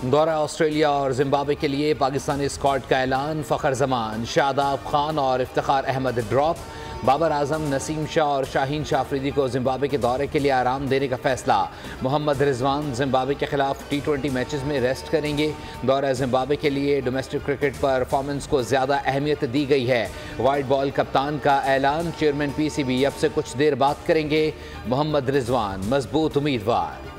दौरा ऑस्ट्रेलिया और जिम्बाब्वे के लिए पाकिस्तानी स्क्वाड का ऐलान। फ़खर जमान, शादाब खान और इफ्तिखार अहमद ड्रॉप। बाबर आजम, नसीम शाह और शाहीन शाह अफरीदी को जिम्बाब्वे के दौरे के लिए आराम देने का फैसला। मोहम्मद रिजवान जिम्बाब्वे के खिलाफ T20 मैचेस में रेस्ट करेंगे। दौरा जिम्बाब्वे के लिए डोमेस्टिक क्रिकेट परफॉर्मेंस को ज़्यादा अहमियत दी गई है। वाइट बॉल कप्तान का ऐलान। चेयरमैन PCB अब से कुछ देर बात करेंगे। मोहम्मद रिजवान मजबूत उम्मीदवार।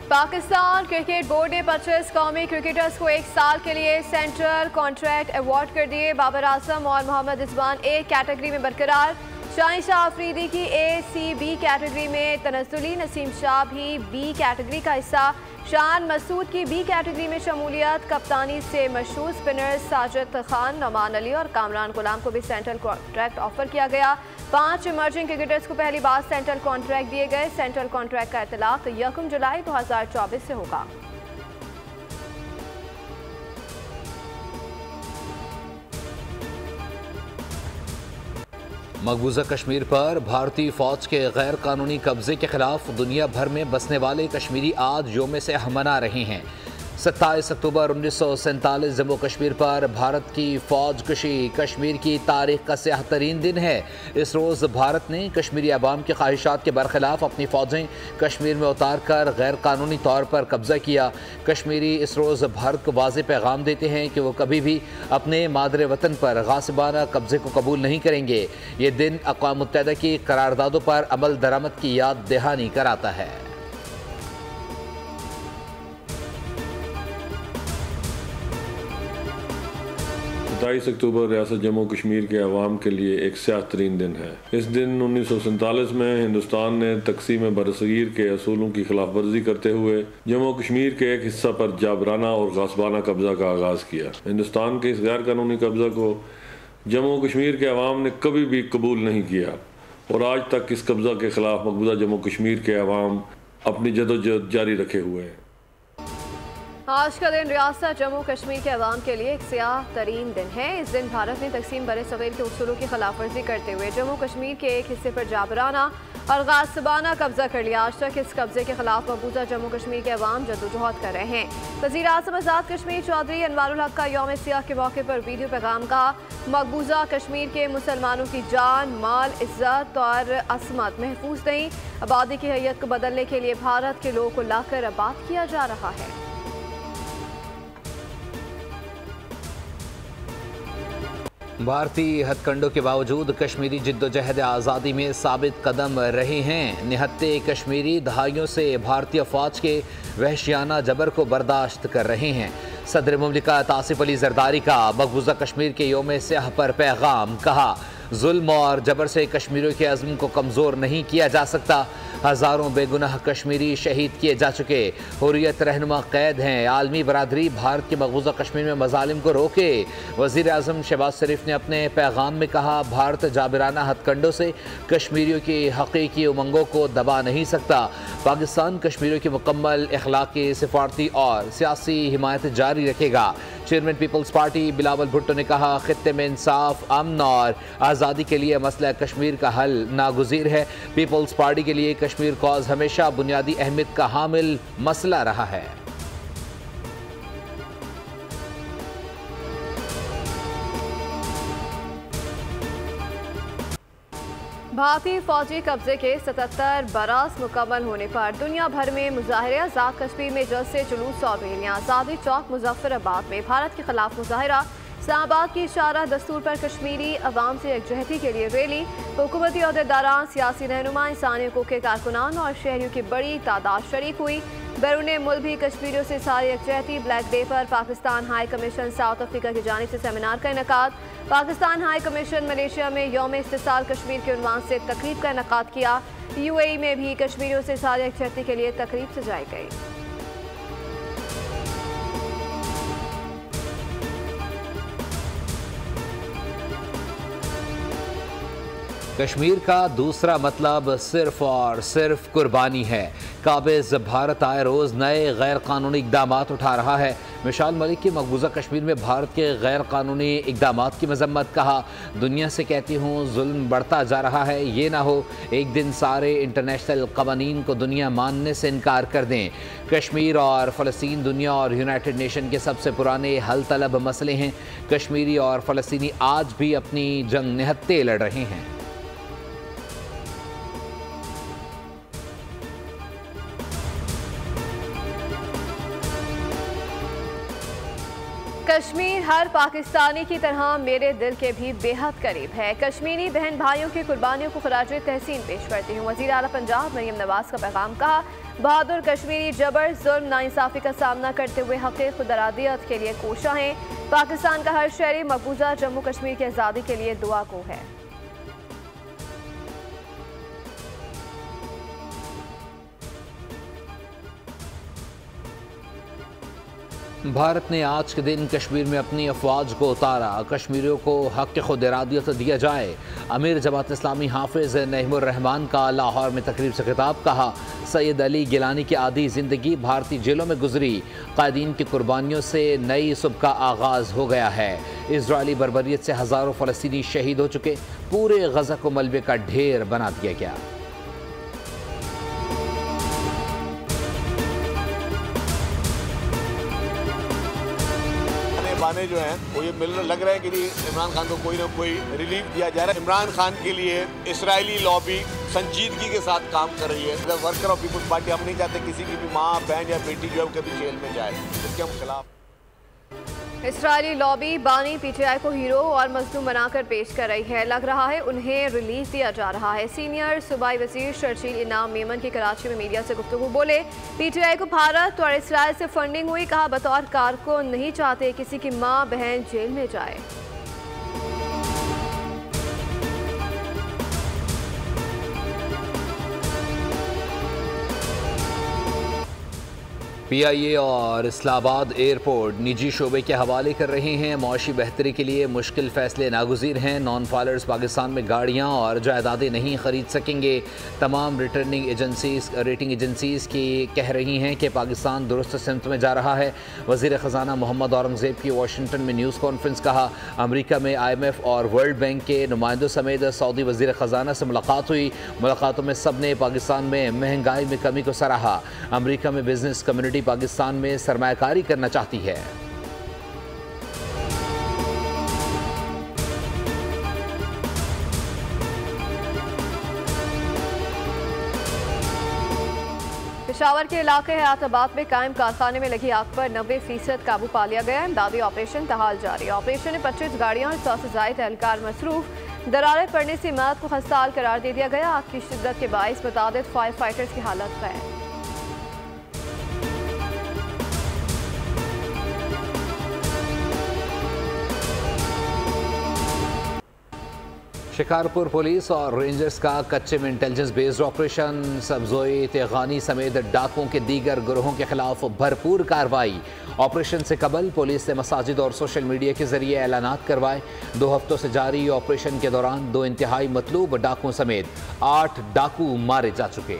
पाकिस्तान क्रिकेट बोर्ड ने 25 कौमी क्रिकेटर्स को 1 साल के लिए सेंट्रल कॉन्ट्रैक्ट अवार्ड कर दिए। बाबर आजम और मोहम्मद रिजवान A कैटेगरी में बरकरार। शाहीन शाह अफरीदी की ACB कैटेगरी में तनज़्ज़ुली। नसीम शाह भी B कैटेगरी का हिस्सा। शान मसूद की B कैटेगरी में शमूलियत। कप्तानी से मशहूर स्पिनर साजिद खान, नमान अली और कामरान गुलाम को भी सेंट्रल कॉन्ट्रैक्ट ऑफर किया गया। 5 इमर्जिंग क्रिकेटर्स को पहली बार सेंट्रल कॉन्ट्रैक्ट दिए गए। सेंट्रल कॉन्ट्रैक्ट का इतलाक 1 जुलाई 2024 से होगा। मकबूजा कश्मीर पर भारतीय फौज के गैर कानूनी कब्जे के खिलाफ दुनिया भर में बसने वाले कश्मीरी आज योम सयाह मना रहे हैं। 27 अक्टूबर 1947 जम्मू कश्मीर पर भारत की फौज कशी कश्मीर की तारीख का स्याह तरीन दिन है। इस रोज़ भारत ने कश्मीरी अवाम की ख्वाहिशात के बरखिलाफ अपनी फ़ौजें कश्मीर में उतार कर गैर कानूनी तौर पर कब्जा किया। कश्मीरी इस रोज़ भारत को वाज़ेह पैगाम देते हैं कि वो कभी भी अपने मादरे वतन पर गासिबाना कब्जे को कबूल नहीं करेंगे। ये दिन अक़वाम मुत्तहिदा की करारदादों पर अमल दरामद की याद दहानी कराता है। 27 अक्टूबर रियासत जम्मू कश्मीर के अवाम के लिए एक स्याह तरीन दिन है। इस दिन 1947 में हिंदुस्तान ने तकसीम बरसगीर के असूलों की खिलाफ वर्जी करते हुए जम्मू कश्मीर के एक हिस्सा पर जाबराना और गासबाना कब्जा का आगाज़ किया। हिंदुस्तान के इस गैर कानूनी कब्जा को जम्मू कश्मीर के अवाम ने कभी भी कबूल नहीं किया और आज तक इस कब्जा के खिलाफ मकबूजा जम्मू कश्मीर के अवाम अपनी जदोजहद जारी रखे हुए हैं। आज का दिन रियासत जम्मू कश्मीर के अवाम के लिए एक स्याह तरीन दिन है। इस दिन भारत ने तकसीम बरसगीर के उसूलों की खिलाफ वर्जी करते हुए जम्मू कश्मीर के एक हिस्से पर जाबराना और गासिबाना कब्जा कर लिया। आज तक इस कब्जे के खिलाफ मकबूजा जम्मू कश्मीर के अवाम जदोजहद कर रहे हैं। वज़ीर आज़म आज़ाद कश्मीर चौधरी अनवारुल हक का यौम सियाह के मौके पर वीडियो पैगाम कहा, मकबूजा कश्मीर के मुसलमानों की जान, माल, इज्जत और असमत महफूज नहीं। आबादी की हैयत को बदलने के लिए भारत के लोगों को लाकर आबाद किया जा रहा है। भारतीय हथकंडों के बावजूद कश्मीरी जिद्दोजहद आज़ादी में साबित कदम रहे हैं। निहत्ते कश्मीरी दहाइयों से भारतीय फ़ौज के वहशियाना जबर को बर्दाश्त कर रहे हैं। सदर मुमलिकत आसिफ अली जरदारी का मकबूजा कश्मीर के यौम स्याह पर पैगाम, कहा जुल्म और जबर से कश्मीरियों के अज़्म को कमज़ोर नहीं किया जा सकता। हज़ारों बेगुनाह कश्मीरी शहीद किए जा चुके, हुर्रियत रहनुमा कैद हैं। आलमी बरादरी भारत के मकबूजा कश्मीर में मज़ालिम को रोके। वज़ीर आज़म शहबाज शरीफ ने अपने पैगाम में कहा, भारत जाबिराना हथकंडों से कश्मीरियों की हकीकी उमंगों को दबा नहीं सकता। पाकिस्तान कश्मीरियों की मुकम्मल अखलाकी, सिफारती और सियासी हिमायत जारी रखेगा। चेयरमैन पीपल्स पार्टी बिलावल भुट्टो ने कहा, खित्ते में इंसाफ, अमन और आज़ादी के लिए मसला कश्मीर का हल नागुज़ीर है। पीपल्स पार्टी के लिए कश्मीर कॉज हमेशा बुनियादी अहमियत का हामिल मसला रहा है। भारतीय फौजी कब्जे के 77 बरस मुकम्मल होने पर दुनिया भर में मुजाहरे। आज़ाद कश्मीर में जल्द से जुलूस और रैलियां। आज़ादी चौक मुजफ्फराबाद में भारत के खिलाफ मुजाहरा। इस्लामाबाद की इशारा दस्तूर पर कश्मीरी अवाम से यकजहती के लिए रैली। हुकूमती अहदेदारान, सियासी रहनुमा, इंसानी हकूक़ के कारकुनान और शहरियों की बड़ी तादाद शरीक हुई। बैरून मुल्क भी कश्मीरियों से सारी यकजहती। ब्लैक डे पर Pakistan high commission south Africa की जानिब से सेमिनार का इनेकाद। पाकिस्तान हाई कमीशन मलेशिया में यौम इस्तिसाल कश्मीर के उन्वान से तकरीब का इनेकाद किया। UAE में भी कश्मीरियों से सारी यकजहती के लिए तकरीब सजाई गई। कश्मीर का दूसरा मतलब सिर्फ और सिर्फ कुर्बानी है। काबिज भारत आए रोज़ नए गैर कानूनी इक़दामात उठा रहा है। मिशाल मलिक की मकबूजा कश्मीर में भारत के गैर कानूनी इकदाम की मजम्मत। कहा, दुनिया से कहती हूँ जुल्म बढ़ता जा रहा है, ये ना हो एक दिन सारे इंटरनेशनल कवानीन को दुनिया मानने से इनकार कर दें। कश्मीर और फ़लस्तीन दुनिया और यूनाइटेड नेशन के सबसे पुराने हल तलब मसले हैं। कश्मीरी और फ़लस्तीनी आज भी अपनी जंग निहत्ते लड़ रहे हैं। कश्मीर हर पाकिस्तानी की तरह मेरे दिल के भी बेहद करीब है। कश्मीरी बहन भाइयों की कुर्बानियों को खराज तहसीन पेश करती हूँ। वज़ीर आला पंजाब मरियम नवाज का पैगाम। कहा, बहादुर कश्मीरी जबर जुल्म नाइंसाफ़ी का सामना करते हुए हक़ खुद इरादियत के लिए कोशा हैं। पाकिस्तान का हर शहरी मकबूजा जम्मू कश्मीर की आज़ादी के लिए दुआ को है। भारत ने आज के दिन कश्मीर में अपनी अफवाज को उतारा। कश्मीरियों को हक़ खुद इरादियत दिया जाए। अमीर जमात इस्लामी हाफिज़ नईमुर रहमान का लाहौर में तकरीब से खिताब। कहा, सैयद अली गिलानी की आधी ज़िंदगी भारतीय जेलों में गुजरी। क़ायदीन की कुर्बानियों से नई सुबह का आगाज़ हो गया है। इजरायली बर्बरियत से हज़ारों फ़लस्तीनी शहीद हो चुके। पूरे गज़ा को मलबे का ढेर बना दिया गया। बाने जो हैं वो ये मिलने लग रहा है कि इमरान खान को कोई ना कोई रिलीफ दिया जा रहा है। इमरान खान के लिए इजरायली लॉबी संजीदगी के साथ काम कर रही है। वर्कर ऑफ पीपुल्स पार्टी, हम नहीं चाहते किसी की भी माँ बहन या बेटी जो है कभी जेल में जाए, इसके हम खिलाफ। इस्राइली लॉबी बानी पीटीआई को हीरो और मजलूम बनाकर पेश कर रही है। लग रहा है उन्हें रिलीज दिया जा रहा है। सीनियर सूबाई वजीर शर्जील इनाम मेमन की कराची में मीडिया से गुफ्तगू। बोले, पीटीआई को भारत और इसराइल से फंडिंग हुई। कहा, बतौर कारकुन नहीं चाहते किसी की माँ बहन जेल में जाए। PIA और इस्लामाबाद एयरपोर्ट निजी शोबे के हवाले कर रहे हैं। मौशी बेहतरी के लिए मुश्किल फैसले नागुज़ीर हैं। नॉन फाइलर्स पाकिस्तान में गाड़ियाँ और जायदादें नहीं खरीद सकेंगे। तमाम रेटिंग एजेंसीज़ की कह रही हैं कि पाकिस्तान दुरुस्त सिमत में जा रहा है। वज़ीर ख़जाना मोहम्मद औरंगज़ेब की वाशिंगटन में न्यूज़ कॉन्फ्रेंस। कहा, अमरीका में IMF और वर्ल्ड बैंक के नुमाइंदों समेत सऊदी वज़ीर ख़जाना से मुलाकात हुई। मुलाकातों में सब ने पाकिस्तान में महंगाई में कमी को सराहा। अमरीका में बिजनेस कम्युनिटी पाकिस्तान में सरमायाकारी करना चाहती है। पेशावर के इलाके हयाताबाद में कायम कारखाने में लगी आग पर 90% काबू पा लिया गया। इमदादी ऑपरेशन तहाल जारी। ऑपरेशन में 25 गाड़ियां और 100 से ज़ायद एहलकार मसरूफ। दरारें पड़ने से इमारत को खस्ताहाल करार दे दिया गया। आग की शिद्दत के बाइस मुताबिक फायर फाइटर्स की हालत खैर। शिकारपुर पुलिस और रेंजर्स का कच्चे में इंटेलिजेंस बेस्ड ऑपरेशन। सब्जोई तेगानी समेत डाकुओं के दीगर गिरोहों के खिलाफ भरपूर कार्रवाई। ऑपरेशन से कबल पुलिस ने मसाजिद और सोशल मीडिया के जरिए ऐलानात करवाए। 2 हफ्तों से जारी ऑपरेशन के दौरान 2 इंतहाई मतलूब डाकुओं समेत 8 डाकू मारे जा चुके।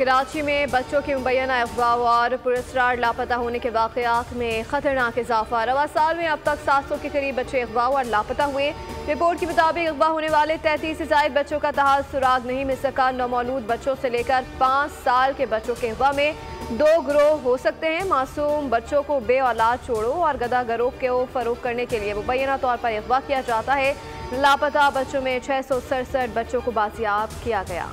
कराची में बच्चों के मुबैना अगवा और पुरस्कार लापता होने के वाक़यात में खतरनाक इजाफा। रवा साल में अब तक 700 के करीब बच्चे अगवा और लापता हुए। रिपोर्ट के मुताबिक अगवा होने वाले 33 से ज़ायद बच्चों का तहाल सुराग नहीं मिल सका। नौमौलूद बच्चों से लेकर 5 साल के बच्चों के अगवा में 2 गिरोह हो सकते हैं। मासूम बच्चों को बे औलाद छोड़ो और गदा गिरोह को फरोख्त करने के लिए मुबैना तौर पर अगवा किया जाता है। लापता बच्चों में 667 बच्चों को बाजियाब किया गया।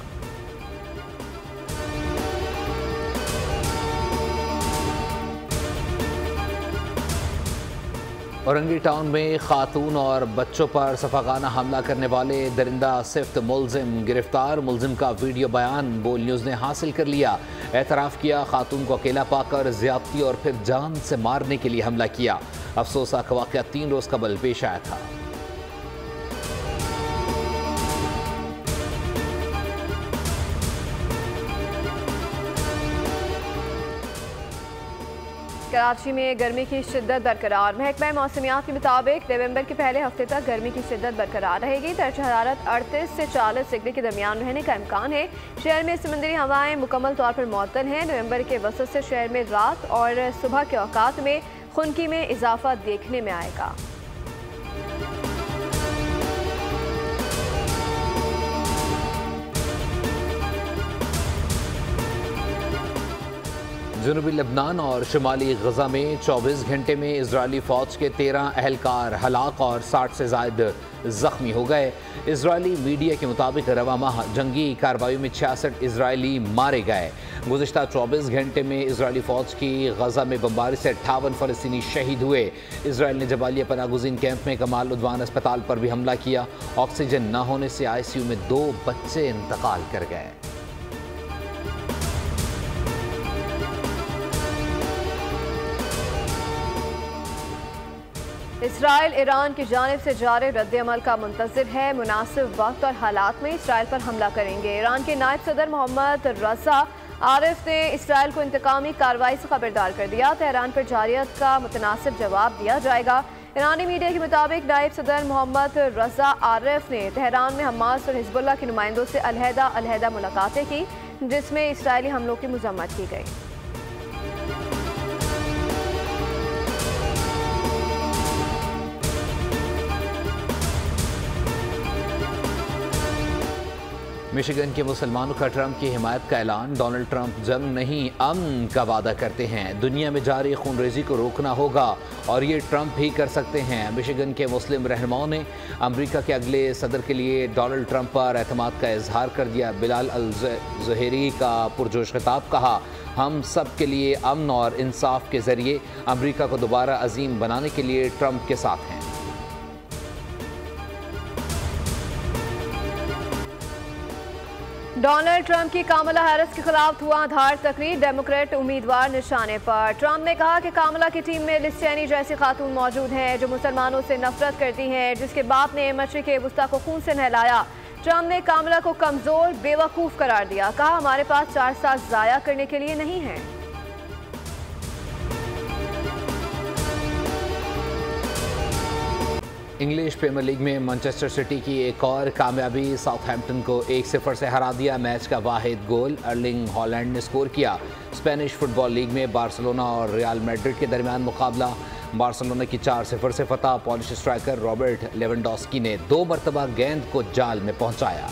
औरंगी टाउन में खातून और बच्चों पर सफाकाना हमला करने वाले दरिंदा सिफ्त मुलजिम गिरफ्तार। मुलजिम का वीडियो बयान बोल न्यूज़ ने हासिल कर लिया। एतराफ़ किया खातून को अकेला पाकर ज़्यादती और फिर जान से मारने के लिए हमला किया। अफसोसनाक वाक़या 3 रोज़ कबल पेश आया था। कराची में गर्मी की शिद्दत बरकरार। महकमा मौसमियात के मुताबिक नवंबर के पहले हफ्ते तक गर्मी की शिद्दत बरकरार रहेगी। दर्जा हरारत 38 से 40 डिग्री के दरमियान रहने का इम्कान है। शहर में समुद्री हवाएं मुकम्मल तौर पर मुअत्तल हैं। नवंबर के वसत से शहर में रात और सुबह के औकात में खुनकी में इजाफा देखने में आएगा। जनूबी लबनान और शुमाली गजा में 24 घंटे में इजरायली फ़ौज के 13 अहलकार हलाक और 60 से ज़ायद ज़ख्मी हो गए। इजरायली मीडिया के मुताबिक रवा माह जंगी कार्रवाई में 66 इजरायली मारे गए। गुज़िश्ता 24 घंटे में इजरायली फ़ौज की गजा में बमबारी से 58 फ़लस्तीनी शहीद हुए। इसराइल ने जबालिया पनागुज़ीन कैंप में कमाल उद्वान अस्पताल पर भी हमला किया। ऑक्सीजन न होने से ICU में 2 बच्चे इंतकाल कर गए। इसराइल ईरान की जानिब से जारी रद्द-ए-अमल का मुंतज़िर है। मुनासिब वक्त और हालात में इसराइल पर हमला करेंगे। ईरान के नायब सदर मोहम्मद रज़ा आरिफ ने इसराइल को इंतकामी कार्रवाई से खबरदार कर दिया। तेहरान पर जारियत का मुतनासिब जवाब दिया जाएगा। ईरानी मीडिया के मुताबिक नायब सदर मोहम्मद रज़ा आरिफ ने तेहरान में हमास और हिज़्बुल्लाह के नुमाइंदों से अलहदा मुलाकातें की, जिसमें इसराइली हमलों की मज़म्मत की गई। मिशिगन के मुसलमानों का ट्रंप की हिमायत का ऐलान। डोनाल्ड ट्रंप जंग नहीं अमन का वादा करते हैं। दुनिया में जारी खूनरेजी को रोकना होगा और ये ट्रंप ही कर सकते हैं। मिशिगन के मुस्लिम रहनुमाओं ने अमेरिका के अगले सदर के लिए डोनाल्ड ट्रंप पर एतमाद का इजहार कर दिया। बिलाल अल ज़ुहैरी का पुरजोश खिताब, कहा हम सब के लिए अमन और इंसाफ के ज़रिए अमेरिका को दोबारा अजीम बनाने के लिए ट्रंप के साथ हैं। डोनाल्ड ट्रंप की कामला हैरिस के खिलाफ धुआंधार तकरीर। डेमोक्रेट उम्मीदवार निशाने पर। ट्रंप ने कहा कि कामला की टीम में लिस चेनी जैसी खातून मौजूद हैं जो मुसलमानों से नफरत करती हैं, जिसके बाप ने मशरिक़ वुस्ता को खून से नहलाया। ट्रंप ने कामला को कमजोर बेवकूफ़ करार दिया। कहा हमारे पास 4 साल ज़ाया करने के लिए नहीं है। इंग्लिश प्रीमियर लीग में मैनचेस्टर सिटी की एक और कामयाबी। साउथहैम्पटन को 1-0 से हरा दिया। मैच का वाहिद गोल अर्लिंग हॉलैंड ने स्कोर किया। स्पेनिश फुटबॉल लीग में बार्सिलोना और रियल मैड्रिड के दरमियान मुकाबला। बार्सिलोना की 4-0 से फतह। पॉलिश स्ट्राइकर रॉबर्ट लेवेंडोस्की ने 2 मरतबा गेंद को जाल में पहुंचाया।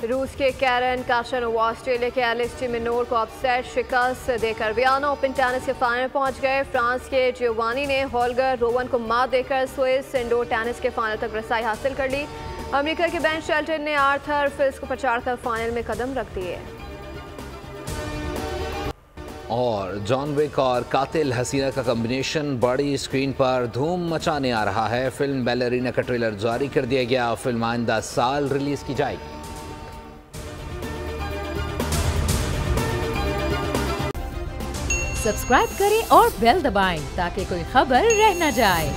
रूस के कैरन काशानोवा ऑस्ट्रेलिया के एलिस टिमिनोर को अपसेट शिकस्त देकर वियना ओपन टेनिस के फाइनल पहुंच गए। फ्रांस के जियोवानी ने होल्गर रोवन को मात देकर स्विस इंडोर टेनिस के फाइनल तक रसाई हासिल कर ली। अमेरिका के बेन शेल्टन ने आर्थर फिल्स को पछाड़कर फाइनल में कदम रख दिए। और जॉन विक और कातिल हसीना का कॉम्बिनेशन बड़ी स्क्रीन पर धूम मचाने आ रहा है। फिल्म बैलरीना का ट्रेलर जारी कर दिया गया। फिल्म आइंदा साल रिलीज की जाएगी। सब्सक्राइब करें और बेल दबाएं ताकि कोई खबर रह न जाए।